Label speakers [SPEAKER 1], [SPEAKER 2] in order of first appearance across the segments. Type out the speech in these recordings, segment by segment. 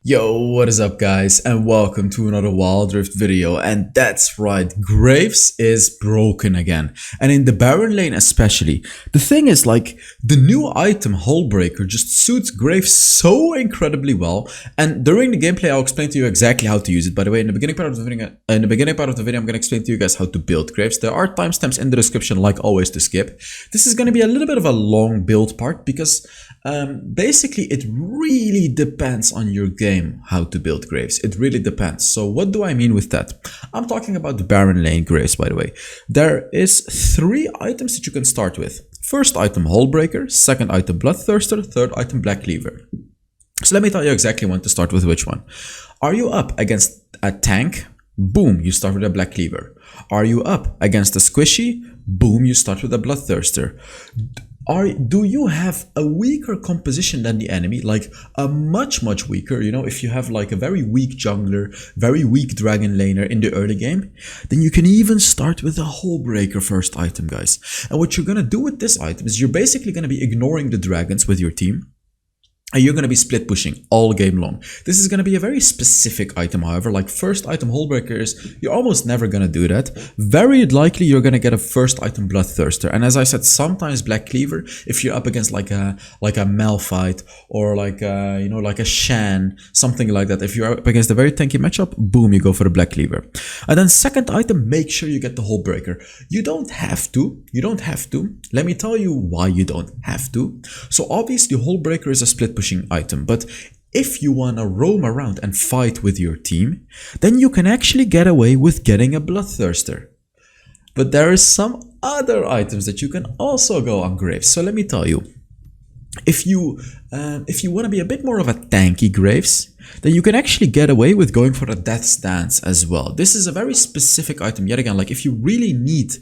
[SPEAKER 1] Yo, what is up guys, and welcome to another Wild Rift video. And that's right, Graves is broken again, and in the Baron lane especially. The thing is, like, the new item Hullbreaker just suits Graves so incredibly well, and during the gameplay I'll explain to you exactly how to use it. By the way, in the beginning part of the video I'm going to explain to you guys how to build Graves. There are timestamps in the description, like always, to skip. This is going to be a little bit of a long build part because basically it really depends on your game how to build Graves. It really depends. So what do I mean with that? I'm talking about the Baron lane Graves, by the way. There is 3 items that you can start with. First item Hullbreaker, second item Bloodthirster, third item Black Cleaver. So let me tell you exactly when to start with which one. Are you up against a tank? Boom, you start with a Black Cleaver. Are you up against a squishy? Boom, you start with a Bloodthirster. Do you have a weaker composition than the enemy, like a much weaker, you know, if you have like a very weak jungler, very weak dragon laner in the early game, then you can even start with a Hullbreaker first item, guys. And what you're gonna do with this item is you're basically gonna be ignoring the dragons with your team, and you're going to be split pushing all game long. This is going to be a very specific item, however. Like first item Hullbreaker is, you're almost never going to do that. Very likely you're going to get a first item Bloodthirster. And as I said, sometimes Black Cleaver, if you're up against like a Malphite or like a, you know, like a Shan, something like that. If you're up against a very tanky matchup, boom, you go for the Black Cleaver. And then second item, make sure you get the Hullbreaker. You don't have to. You don't have to. Let me tell you why you don't have to. So obviously Hullbreaker is a split pushing item, but if you want to roam around and fight with your team, then you can actually get away with getting a Bloodthirster. But there is some other items that you can also go on Graves. So let me tell you, if you want to be a bit more of a tanky Graves, then you can actually get away with going for a Death Stance as well. This is a very specific item. Yet again, like if you really need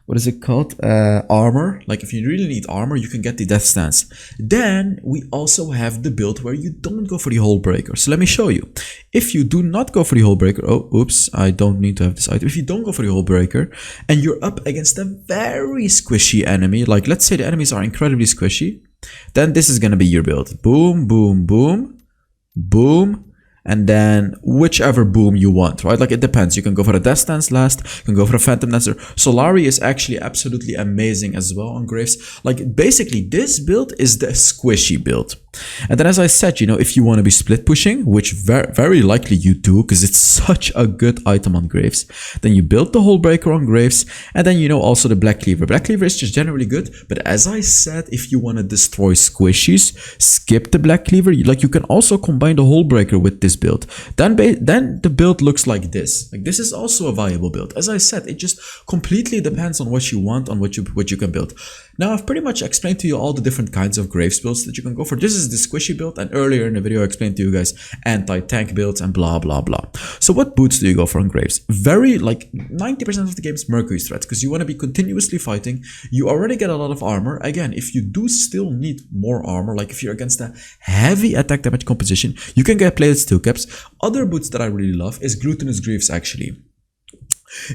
[SPEAKER 1] what is it called? Armor. Like if you really need armor, you can get the Death Stance. Then we also have the build where you don't go for the Hullbreaker. So let me show you. If you do not go for the Hullbreaker, oh, oops, I don't need to have this item. If you don't go for the Hullbreaker and you're up against a very squishy enemy, like let's say the enemies are incredibly squishy, then this is going to be your build. Boom, boom, boom, boom. And then whichever boom you want, right? Like it depends. You can go for a Death Stance last, you can go for a Phantom Dancer. Solari is actually absolutely amazing as well on Graves. Like basically this build is the squishy build. And then as I said, you know, if you want to be split pushing, which very likely you do because it's such a good item on Graves, then you build the Hullbreaker on Graves, and then, you know, also the Black Cleaver. Black Cleaver is just generally good, but as I said, if you want to destroy squishies, skip the Black Cleaver. Like you can also combine the Hullbreaker with this build. Then the build looks like this. Like this is also a viable build. As I said, it just completely depends on what you want, on what you can build. Now I've pretty much explained to you all the different kinds of Graves builds that you can go for. This is the squishy build, and earlier in the video I explained to you guys anti-tank builds and blah blah blah. So what boots do you go for on Graves? Very, like 90% of the game's Mercury threats, because you want to be continuously fighting. You already get a lot of armor. Again, if you do still need more armor, like if you're against a heavy attack damage composition, you can get plated steel caps. Other boots that I really love is Glutinous Greaves actually.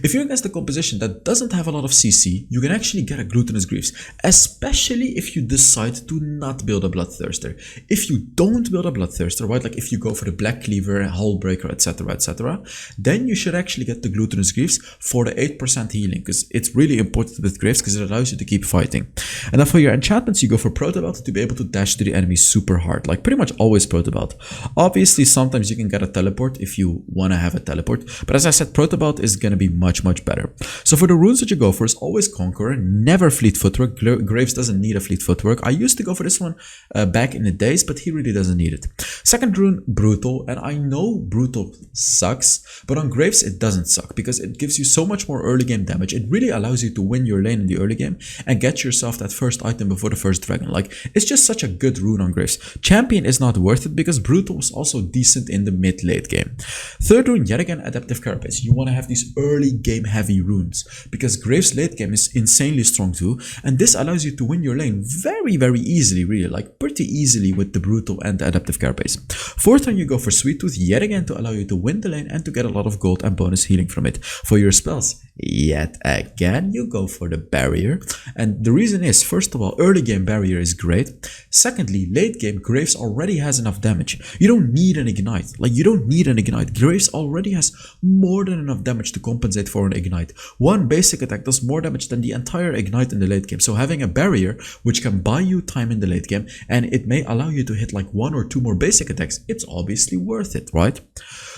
[SPEAKER 1] If you're against a composition that doesn't have a lot of CC, you can actually get a Glutinous Greaves, especially if you decide to not build a Bloodthirster. If you don't build a Bloodthirster, right, like if you go for the Black Cleaver, Hullbreaker, etc., then you should actually get the Glutinous Greaves for the 8% healing, because it's really important with Graves because it allows you to keep fighting. And then for your enchantments, you go for Protobelt to be able to dash to the enemy super hard, like pretty much always Protobelt. Obviously, sometimes you can get a teleport if you want to have a teleport, but as I said, Protobelt is going to be be much better. So for the runes that you go for is always Conqueror, never Fleet Footwork. Graves doesn't need a Fleet Footwork. I used to go for this one back in the days, but he really doesn't need it. Second rune, Brutal, and I know Brutal sucks, but on Graves it doesn't suck because it gives you so much more early game damage. It really allows you to win your lane in the early game and get yourself that first item before the first dragon. Like, it's just such a good rune on Graves. Champion is not worth it because Brutal is also decent in the mid-late game. Third rune, yet again, Adaptive Carapace. You want to have these early game heavy runes because Graves late game is insanely strong too, and this allows you to win your lane very easily, really, like pretty easily with the Brutal and the Adaptive Carapace. Fourth rune, you go for Sweet Tooth, yet again, to allow you to win the lane and to get a lot of gold and bonus healing from it. For your spells, yet again, you go for the Barrier, and the reason is, first of all, early game Barrier is great. Secondly, late game Graves already has enough damage. You don't need an Ignite. Like, you don't need an Ignite. Graves already has more than enough damage to compensate for an Ignite. One basic attack does more damage than the entire Ignite in the late game. So having a Barrier which can buy you time in the late game, and it may allow you to hit like 1 or 2 more basic attacks, it's obviously worth it, right?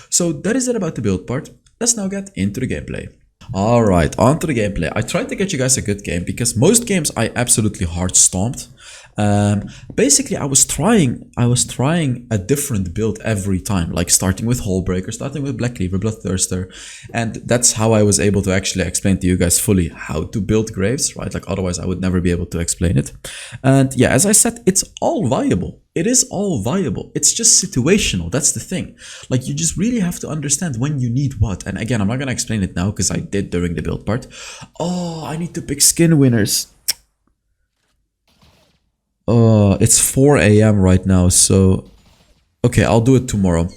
[SPEAKER 1] So that is it about the build part. Let's now get into the gameplay. Alright, on to the gameplay. I tried to get you guys a good game because most games I absolutely hard stomped. Basically, I was trying a different build every time, like starting with HULLBREAKER, starting with Black Cleaver, Bloodthirster, and that's how I was able to actually explain to you guys fully how to build Graves, right? Like, otherwise I would never be able to explain it. And yeah, as I said, it's all viable. It is all viable. It's just situational. That's the thing. Like, you just really have to understand when you need what. And again, I'm not gonna explain it now because I did during the build part. Oh, I need to pick skin winners. It's 4 AM right now, so okay, I'll do it tomorrow.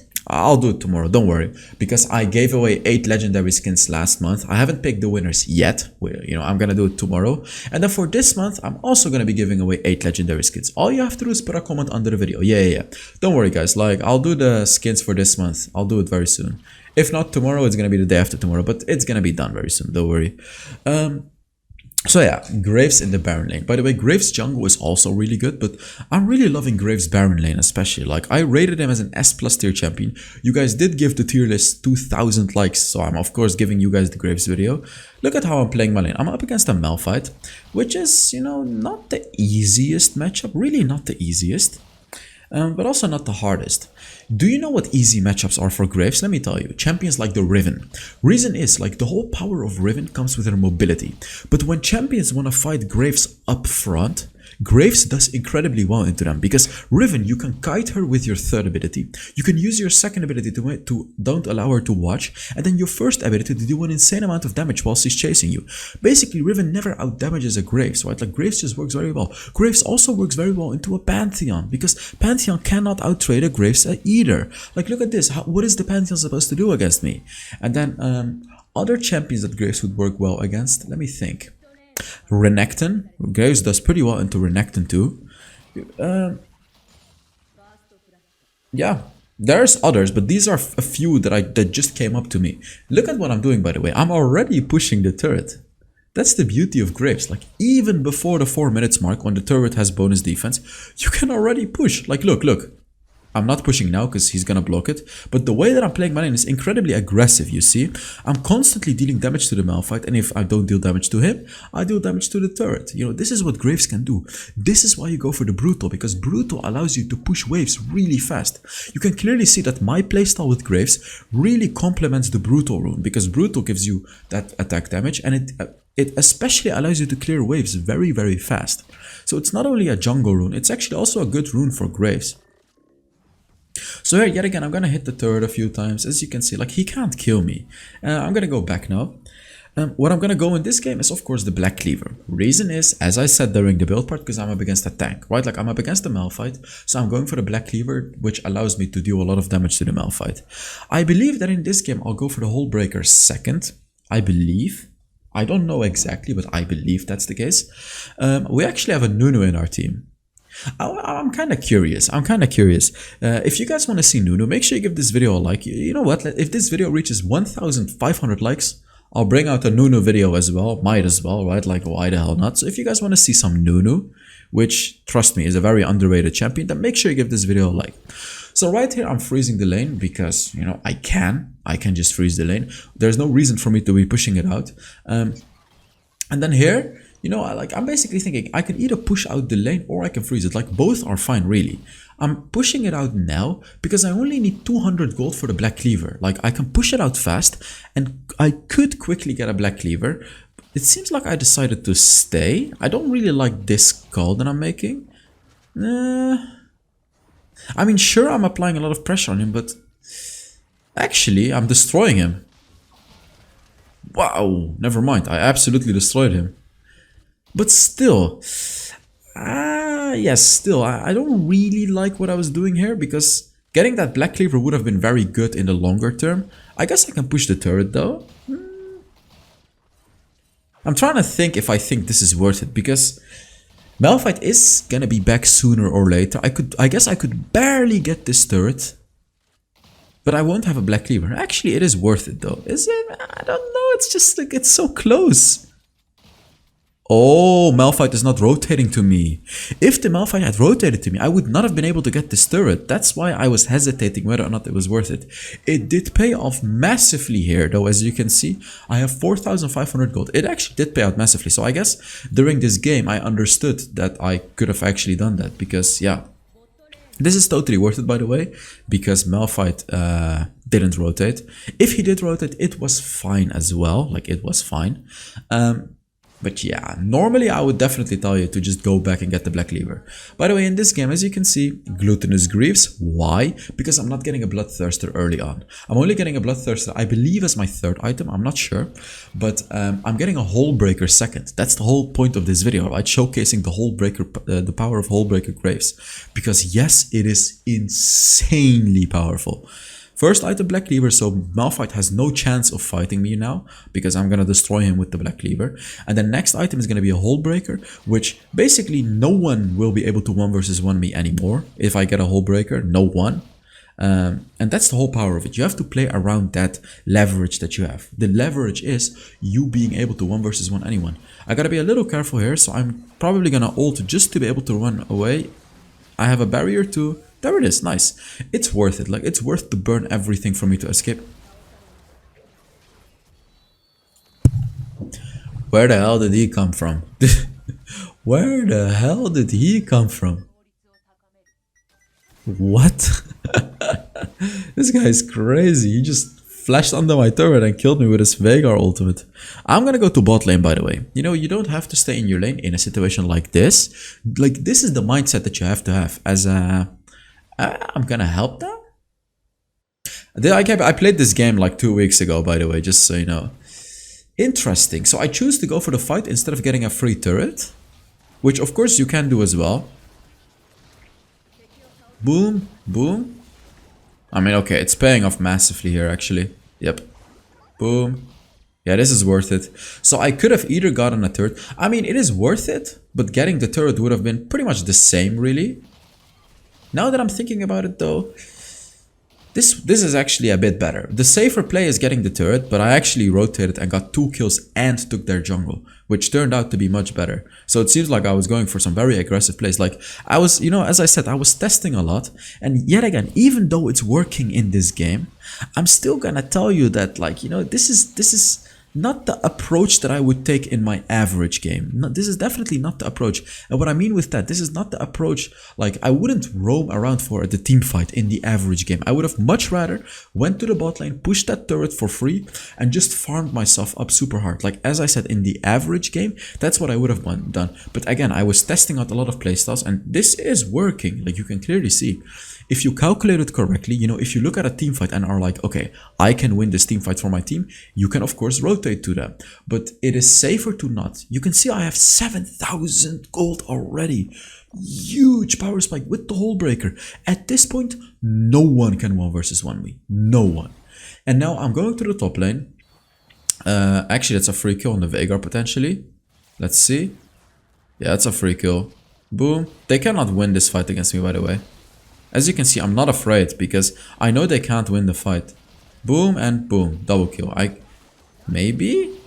[SPEAKER 1] Don't worry, because I gave away 8 legendary skins last month. I haven't picked the winners yet. You know, I'm gonna do it tomorrow. And then for this month, I'm also gonna be giving away 8 legendary skins. All you have to do is put a comment under the video. Yeah. Don't worry, guys. Like, I'll do the skins for this month. I'll do it very soon. If not tomorrow, it's gonna be the day after tomorrow, but it's gonna be done very soon. Don't worry. So yeah, Graves in the Baron lane. By the way, Graves jungle is also really good, but I'm really loving Graves Baron lane especially. Like, I rated him as an S+ tier champion. You guys did give the tier list 2000 likes, so I'm of course giving you guys the Graves video. Look at how I'm playing my lane. I'm up against a Malphite, which is, you know, not the easiest matchup. Really not the easiest. But also not the hardest. Do you know what easy matchups are for Graves? Let me tell you. Champions like the Riven. Reason is, like, the whole power of Riven comes with their mobility. But when champions want to fight Graves up front, Graves does incredibly well into them, because Riven, you can kite her with your third ability, you can use your second ability to don't allow her to watch, and then your first ability to do an insane amount of damage while she's chasing you. Basically, Riven never out damages a Graves, right? Like, Graves just works very well. Graves also works very well into a Pantheon, because Pantheon cannot outtrade a Graves either. Like, look at this. What is the Pantheon supposed to do against me? And then other champions that Graves would work well against, let me think. Renekton. Graves does pretty well into Renekton too. Yeah, there's others, but these are a few that just came up to me. Look at what I'm doing, by the way. I'm already pushing the turret. That's the beauty of Graves. Like, even before the 4 minutes mark, when the turret has bonus defense, you can already push. Like, look. I'm not pushing now because he's gonna block it, but the way that I'm playing my lane is incredibly aggressive, you see? I'm constantly dealing damage to the Malphite, and if I don't deal damage to him, I deal damage to the turret. You know, this is what Graves can do. This is why you go for the Brutal, because Brutal allows you to push waves really fast. You can clearly see that my playstyle with Graves really complements the Brutal rune, because Brutal gives you that attack damage, and it especially allows you to clear waves very fast. So it's not only a jungle rune, it's actually also a good rune for Graves. So here, yet again, I'm gonna hit the turret a few times. As you can see, like, he can't kill me. I'm gonna go back now. What I'm gonna go in this game is, of course, the Black Cleaver. Reason is, as I said during the build part, because I'm up against a tank, right? Like, I'm up against the Malphite, so I'm going for the Black Cleaver, which allows me to deal a lot of damage to the Malphite. I believe that in this game, I'll go for the HULLBREAKER second. I believe. I don't know exactly, but I believe that's the case. We actually have a Nunu in our team. I'm kind of curious. If you guys want to see Nunu, make sure you give this video a like. You know what? If this video reaches 1,500 likes, I'll bring out a Nunu video as well. Might as well, right? Like, why the hell not? So if you guys want to see some Nunu, which, trust me, is a very underrated champion, then make sure you give this video a like. So right here I'm freezing the lane because, you know, I can just freeze the lane. There's no reason for me to be pushing it out. And then here, you know, I'm basically thinking I can either push out the lane or I can freeze it. Like, both are fine, really. I'm pushing it out now because I only need 200 gold for the black cleaver. Like, I can push it out fast and I could quickly get a black cleaver. It seems like I decided to stay. I don't really like this call that I'm making. I mean, sure, I'm applying a lot of pressure on him, but actually, I'm destroying him. Wow, never mind. I absolutely destroyed him. But still, yes, still, I don't really like what I was doing here, because getting that black cleaver would have been very good in the longer term. I guess I can push the turret though. I'm trying to think if I think this is worth it, because Malphite is gonna be back sooner or later. I guess I could barely get this turret, but I won't have a black cleaver. Actually, it is worth it though. Is it? I don't know. It's just like, it's so close. Oh, Malphite is not rotating to me. If the Malphite had rotated to me, I would not have been able to get this turret. That's why I was hesitating whether or not it was worth it. It did pay off massively here, though, as you can see. I have 4,500 gold. It actually did pay out massively. So I guess during this game, I understood that I could have actually done that. Because, yeah, this is totally worth it, by the way, because Malphite didn't rotate. If he did rotate, it was fine as well. Like, it was fine. But yeah, normally I would definitely tell you to just go back and get the black cleaver. By the way, in this game, as you can see, glutinous greaves. Why? Because I'm not getting a bloodthirster early on. I'm only getting a bloodthirster, I believe, as my third item. I'm not sure. But I'm getting a HULLBREAKER second. That's the whole point of this video, right? Showcasing the HULLBREAKER, the power of HULLBREAKER graves. Because yes, it is insanely powerful. First item, black cleaver, so Malphite has no chance of fighting me now, because I'm gonna destroy him with the black cleaver. And the next item is gonna be a HULLBREAKER, which basically no one will be able to 1 versus 1 me anymore. If I get a HULLBREAKER, no one. And that's the whole power of it. You have to play around that leverage that you have. The leverage is you being able to 1 versus 1 anyone. I gotta be a little careful here, so I'm probably gonna ult just to be able to run away. I have a barrier too. There it is, nice. It's worth it, like, it's worth to burn everything for me to escape. Where the hell did he come from? Where the hell did he come from? What? This guy is crazy. He just flashed under my turret and killed me with his Veigar ultimate. I'm gonna go to bot lane, by the way. You know, you don't have to stay in your lane in a situation like this. Like, this is the mindset that you have to have as a... I'm gonna help them. I played this game like 2 weeks ago, by the way, just so you know. Interesting. So I choose to go for the fight instead of getting a free turret, which of course you can do as well. Boom, boom. I mean, okay, it's paying off massively here, actually. Yep. Boom. Yeah, this is worth it. So I could have either gotten a turret. I mean, it is worth it, but getting the turret would have been pretty much the same, really. Now that I'm thinking about it though, this is actually a bit better. The safer play is getting the turret, but I actually rotated and got 2 kills and took their jungle, which turned out to be much better. So it seems like I was going for some very aggressive plays. Like, I was, you know, as I said, I was testing a lot. And yet again, even though it's working in this game, I'm still gonna tell you that, like, you know, this is not the approach that I would take in my average game. No, this is definitely not the approach. And what I mean with that, this is not the approach, like, I wouldn't roam around for the team fight in the average game. I would have much rather went to the bot lane, pushed that turret for free, and just farmed myself up super hard. Like, as I said, in the average game, that's what I would have done. But again, I was testing out a lot of playstyles, and this is working, like you can clearly see. If you calculate it correctly, you know, if you look at a team fight and are like, okay, I can win this team fight for my team, you can of course rotate to them. But it is safer to not. You can see I have 7,000 gold already. Huge power spike with the HULLBREAKER. At this point, no one can 1 versus 1 me. No one. And now I'm going to the top lane. Actually, that's a free kill on the Veigar potentially. Let's see. Yeah, it's a free kill. Boom. They cannot win this fight against me, by the way. As you can see, I'm not afraid because I know they can't win the fight. Boom and boom. Double kill. Maybe?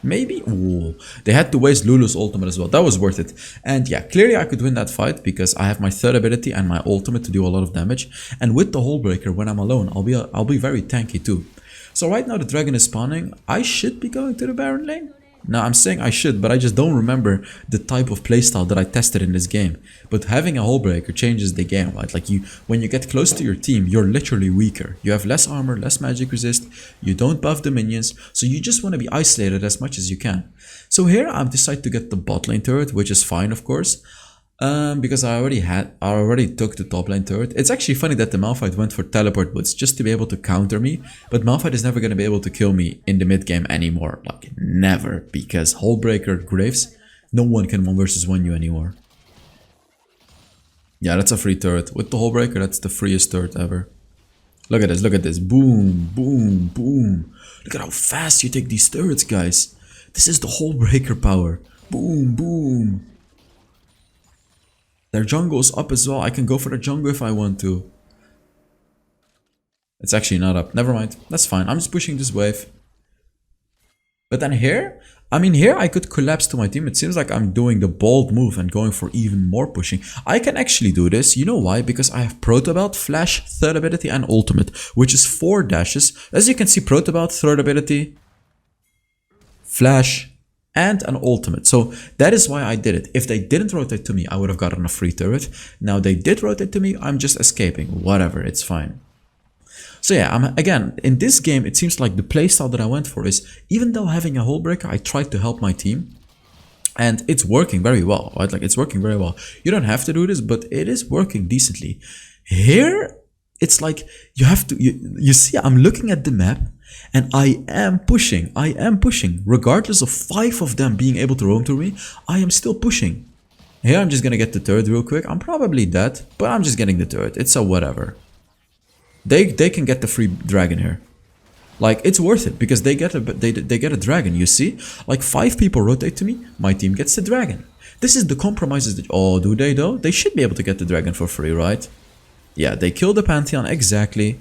[SPEAKER 1] Maybe? Ooh. They had to waste Lulu's ultimate as well. That was worth it. And yeah, clearly I could win that fight because I have my third ability and my ultimate to do a lot of damage. And with the Hullbreaker, when I'm alone, I'll be very tanky too. So right now the dragon is spawning. I should be going to the Baron lane. No, I'm saying I should, but I just don't remember the type of playstyle that I tested in this game. But having a Hullbreaker changes the game, right? Like when you get close to your team, you're literally weaker. You have less armor, less magic resist, you don't buff the minions, so you just want to be isolated as much as you can. So here I've decided to get the bot lane turret, which is fine of course. Because I already took the top lane turret. It's actually funny that the Malphite went for teleport boots just to be able to counter me, but Malphite is never going to be able to kill me in the mid game anymore. Like, never, because Hullbreaker, Graves, no one can 1 versus 1 you anymore. Yeah, that's a free turret. With the Hullbreaker, that's the freest turret ever. Look at this, boom, boom, boom. Look at how fast you take these turrets, guys. This is the Hullbreaker power. Boom, boom. Their jungle's up as well. I can go for the jungle if I want to. It's actually not up. Never mind. That's fine. I'm just pushing this wave. But then here, I mean, here I could collapse to my team. It seems like I'm doing the bold move and going for even more pushing. I can actually do this. You know why? Because I have Protobelt, Flash, third ability, and ultimate, which is 4 dashes. As you can see, Protobelt, third ability, Flash, and an ultimate. So that is why I did it. If they didn't rotate to me, I would have gotten a free turret. Now they did rotate to me, I'm just escaping. Whatever, it's fine. So yeah, again, in this game, it seems like the playstyle that I went for is, even though having a Hullbreaker, I tried to help my team. And it's working very well, right? Like, it's working very well. You don't have to do this, but it is working decently. Here, it's like, you have to, you see, I'm looking at the map, and I am pushing, regardless of 5 of them being able to roam through me, I am still pushing. Here I'm just gonna get the turret real quick. I'm probably dead, but I'm just getting the turret. It's a whatever. They can get the free dragon here. Like, it's worth it because they get a dragon, you see? Like, 5 people rotate to me, my team gets the dragon. This is the compromises that, oh, do they though? They should be able to get the dragon for free, right? Yeah, they killed the Pantheon, exactly.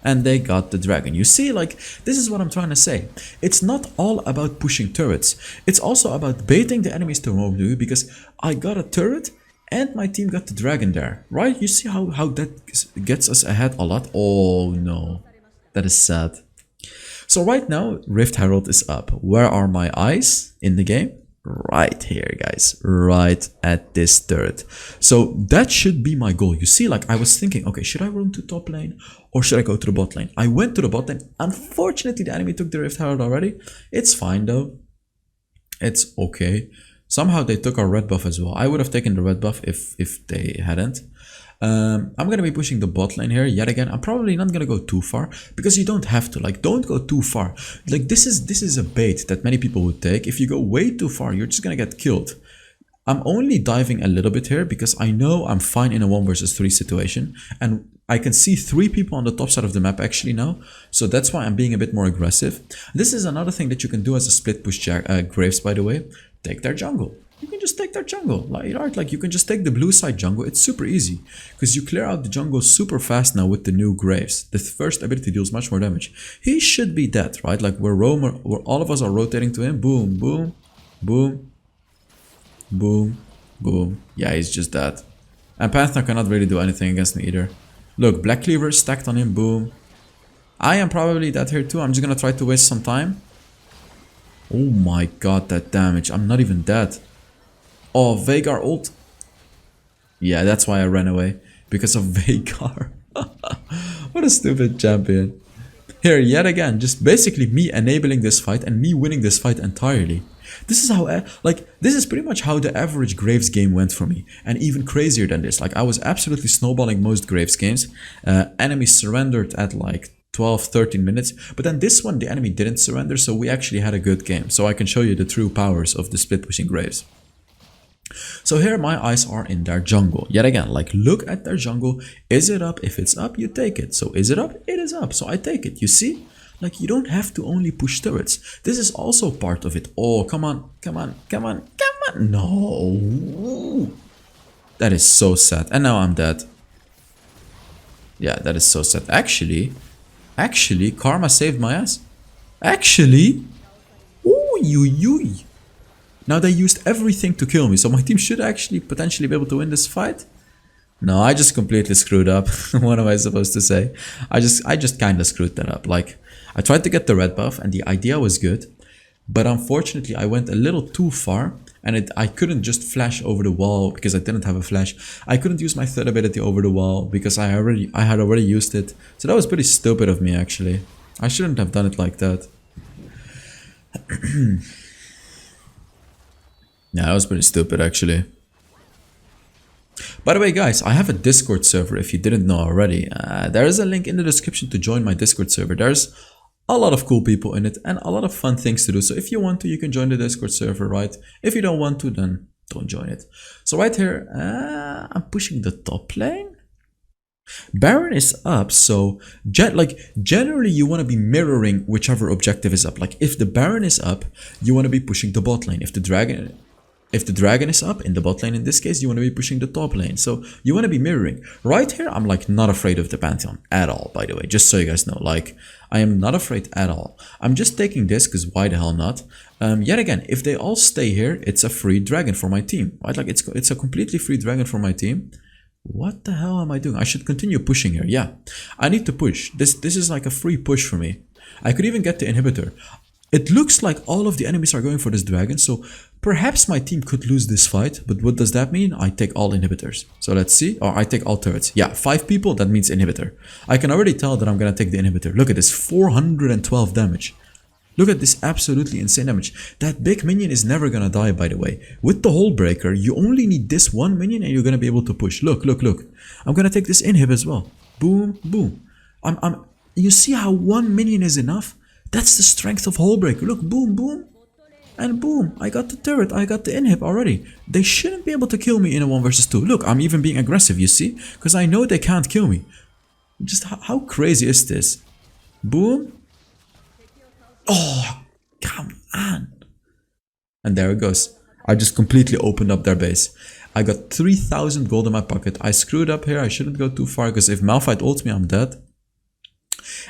[SPEAKER 1] And they got the dragon. You see, like, this is what I'm trying to say. It's not all about pushing turrets. It's also about baiting the enemies to roam to you, because I got a turret and my team got the dragon there, right? You see how that gets us ahead a lot? Oh no, that is sad. So right now, Rift Herald is up. Where are my eyes in the game? Right here, guys, right at this turret. So that should be my goal. You see, like, I was thinking, okay, should I roam to top lane or should I go to the bot lane? I went to the bot lane. Unfortunately, the enemy took the Rift Herald already. It's fine though. It's okay. Somehow they took our red buff as well. I would have taken the red buff if they hadn't. I'm going to be pushing the bot lane here yet again. I'm probably not going to go too far because you don't have to. Like, don't go too far. Like, this is a bait that many people would take. If you go way too far, you're just going to get killed. I'm only diving a little bit here because I know I'm fine in a 1 versus 3 situation. And I can see 3 people on the top side of the map actually now. So that's why I'm being a bit more aggressive. This is another thing that you can do as a split push Graves, by the way. Take their jungle. You can just take their jungle, like you can just take the blue side jungle. It's super easy because you clear out the jungle super fast now with the new Graves. The first ability deals much more damage. He should be dead, right? Like, where all of us are rotating to him. Boom, boom, boom, boom, boom. Yeah, he's just dead. And Panther cannot really do anything against me either. Look, Black Cleaver stacked on him. Boom. I am probably dead here too. I'm just gonna try to waste some time. Oh my god, that damage. I'm not even dead. Oh, Veigar ult. Yeah, that's why I ran away. Because of Veigar. What a stupid champion. Here, yet again, just basically me enabling this fight and me winning this fight entirely. This is how, this is pretty much how the average Graves game went for me. And even crazier than this. Like, I was absolutely snowballing most Graves games. Enemies surrendered at like 12-13 minutes, but then this one the enemy didn't surrender, so we actually had a good game. So I can show you the true powers of the split pushing Graves. So here my eyes are in their jungle. Yet again, like, look at their jungle. Is it up? If it's up, you take it. So is it up? It is up. So I take it. You see? Like, you don't have to only push turrets. This is also part of it. Oh, come on, come on, come on, come on. No. That is so sad. And now I'm dead. Yeah, that is so sad. Actually, Karma saved my ass. Actually, ooh, you. Now they used everything to kill me, so my team should actually potentially be able to win this fight. No, I just completely screwed up. What am I supposed to say? I just kind of screwed that up. Like, I tried to get the red buff and the idea was good, but unfortunately I went a little too far and I couldn't just flash over the wall because I didn't have a flash. I couldn't use my third ability over the wall because I had already used it. So that was pretty stupid of me actually. I shouldn't have done it like that. Yeah, that was pretty stupid actually. By the way guys, I have a Discord server if you didn't know already. There is a link in the description to join my Discord server. There's a lot of cool people in it and a lot of fun things to do. So if you want to, you can join the Discord server, right? If you don't want to, then don't join it. So right here, I'm pushing the top lane. Baron is up, so generally you want to be mirroring whichever objective is up. Like if the Baron is up, you want to be pushing the bot lane. If the dragon is up in the bot lane, in this case, you want to be pushing the top lane. So you want to be mirroring. Right here, I'm like not afraid of the Pantheon at all, by the way, just so you guys know. Like, I am not afraid at all. I'm just taking this because why the hell not? Yet again, if they all stay here, it's a free dragon for my team, right? Like it's a completely free dragon for my team. What the hell am I doing? I should continue pushing here. Yeah, I need to push. This is like a free push for me. I could even get the inhibitor. It looks like all of the enemies are going for this dragon, so perhaps my team could lose this fight, but what does that mean? I take all inhibitors. So let's see, or I take all turrets. Yeah, 5 people, that means inhibitor. I can already tell that I'm gonna take the inhibitor. Look at this, 412 damage. Look at this absolutely insane damage. That big minion is never gonna die, by the way. With the HULLBREAKER, you only need this one minion and you're gonna be able to push. Look, look, look. I'm gonna take this inhib as well. Boom, boom. You see how one minion is enough? That's the strength of HULLBREAKER. Look, boom, boom. And boom, I got the turret, I got the inhib already. They shouldn't be able to kill me in a 1 versus 2. Look, I'm even being aggressive, you see? Because I know they can't kill me. Just how crazy is this? Boom. Oh, come on. And there it goes. I just completely opened up their base. I got 3,000 gold in my pocket. I screwed up here. I shouldn't go too far because if Malphite ults me, I'm dead.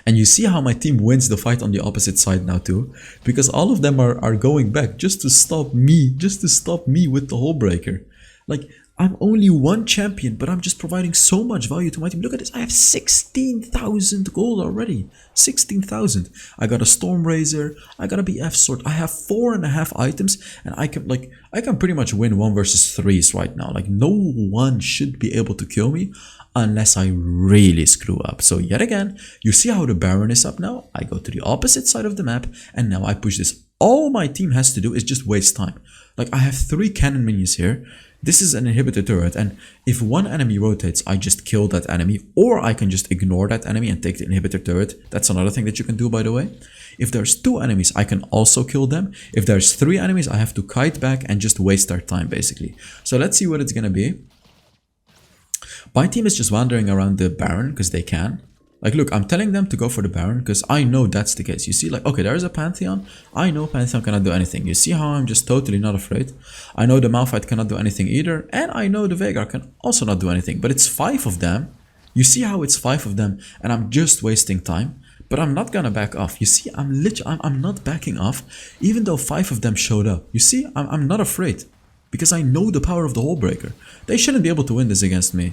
[SPEAKER 1] And you see how my team wins the fight on the opposite side now too. Because all of them are going back just to stop me. Just to stop me with the HULLBREAKER. Like, I'm only one champion, but I'm just providing so much value to my team. Look at this, I have 16,000 gold already. 16,000. I got a Stormrazor, I got a BF sword. I have 4.5 items, and I can pretty much win 1 versus 3s right now. Like, no one should be able to kill me unless I really screw up. So yet again, you see how the Baron is up now? I go to the opposite side of the map, and now I push this. All my team has to do is just waste time. Like, I have 3 cannon minions here. This is an inhibitor turret, and if one enemy rotates, I just kill that enemy, or I can just ignore that enemy and take the inhibitor turret. That's another thing that you can do, by the way. If there's 2 enemies, I can also kill them. If there's 3 enemies, I have to kite back and just waste their time, basically. So let's see what it's gonna be. My team is just wandering around the Baron, because they can. Like, look, I'm telling them to go for the Baron because I know that's the case. You see, like, okay, there's a Pantheon. I know Pantheon cannot do anything. You see how I'm just totally not afraid? I know the Malphite cannot do anything either. And I know the Veigar can also not do anything. But it's 5 of them. You see how it's 5 of them and I'm just wasting time. But I'm not gonna back off. You see, I'm not backing off even though 5 of them showed up. You see, I'm not afraid because I know the power of the HULLBREAKER. They shouldn't be able to win this against me.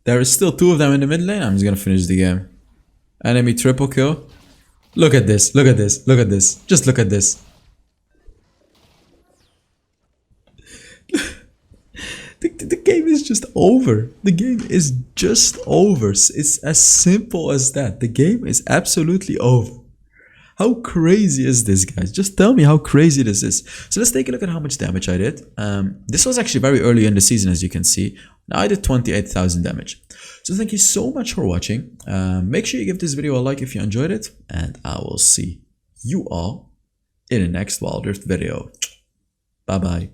[SPEAKER 1] There is still 2 of them in the mid lane. I'm just gonna finish the game. Enemy triple kill. Look at this, look at this, look at this. Just look at this. The game is just over. The game is just over. It's as simple as that. The game is absolutely over. How crazy is this, guys? Just tell me how crazy this is. So let's take a look at how much damage I did. This was actually very early in the season, as you can see. Now I did 28,000 damage. So thank you so much for watching. Make sure you give this video a like if you enjoyed it. And I will see you all in the next Wild Rift video. Bye-bye.